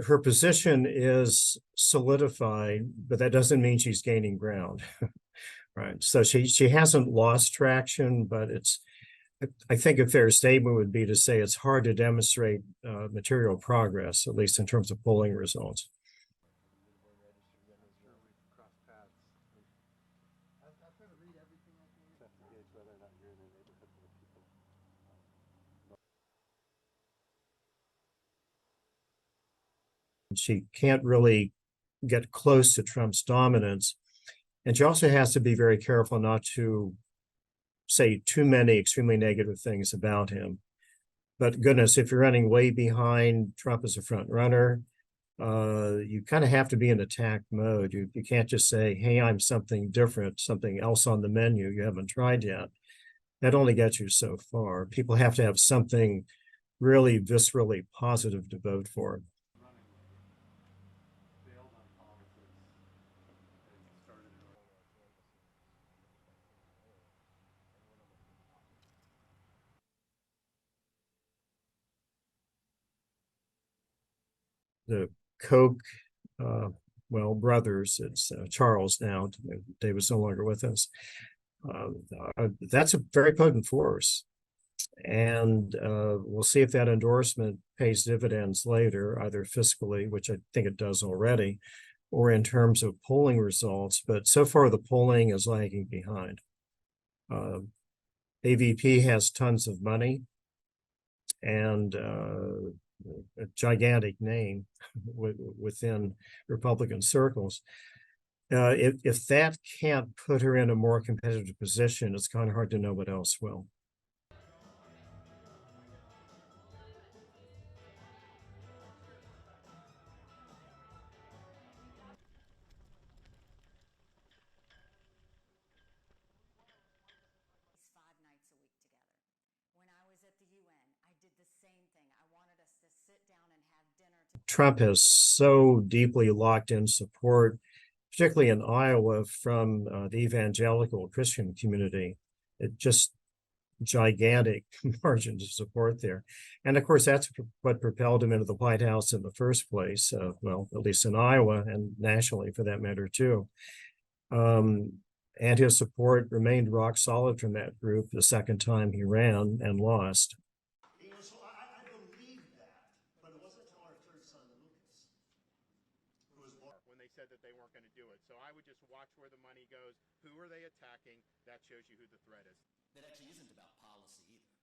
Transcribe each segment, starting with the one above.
Her position is solidified, but that doesn't mean she's gaining ground. Right. So she hasn't lost traction, but I think a fair statement would be to say it's hard to demonstrate material progress, at least in terms of polling results. She can't really get close to Trump's dominance. And she also has to be very careful not to say too many extremely negative things about him. But goodness, if you're running way behind Trump as a front runner, you kind of have to be in attack mode. You can't just say, hey, I'm something different, something else on the menu you haven't tried yet. That only gets you so far. People have to have something really viscerally positive to vote for. The Koch, brothers, it's Charles now, David's no longer with us. That's a very potent force. And we'll see if that endorsement pays dividends later, either fiscally, which I think it does already, or in terms of polling results. But so far, the polling is lagging behind. AVP has tons of money and a gigantic name within Republican circles. If that can't put her in a more competitive position, it's kind of hard to know what else will. Trump has so deeply locked in support, particularly in Iowa, from the evangelical Christian community. It just gigantic margins of support there. And of course, that's what propelled him into the White House in the first place, well, at least in Iowa and nationally for that matter, too. And his support remained rock solid from that group the second time he ran and lost. Said that they weren't going to do it. So I would just watch where the money goes. Who are they attacking? That shows you who the threat is. That actually isn't about policy either.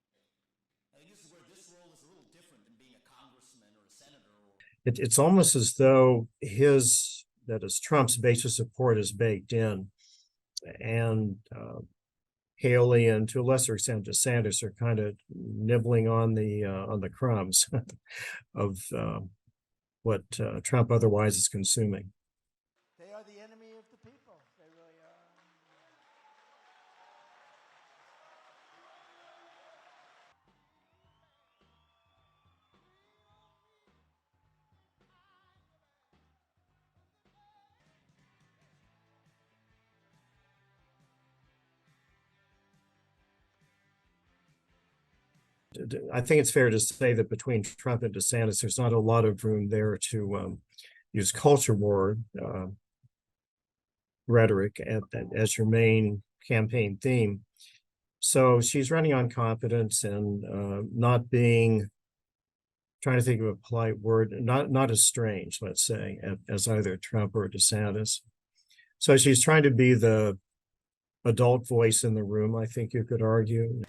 I mean, this is where this role is a little different than being a congressman or a senator. It's almost as though Trump's base of support is baked in. And Haley and to a lesser extent DeSantis are kind of nibbling on the crumbs of what Trump otherwise is consuming. They are the enemy of the people. They really are. I think it's fair to say that between Trump and DeSantis, there's not a lot of room there to use culture war rhetoric as your main campaign theme. So she's running on confidence and trying to think of a polite word, not as strange, let's say, as either Trump or DeSantis. So she's trying to be the adult voice in the room, I think you could argue.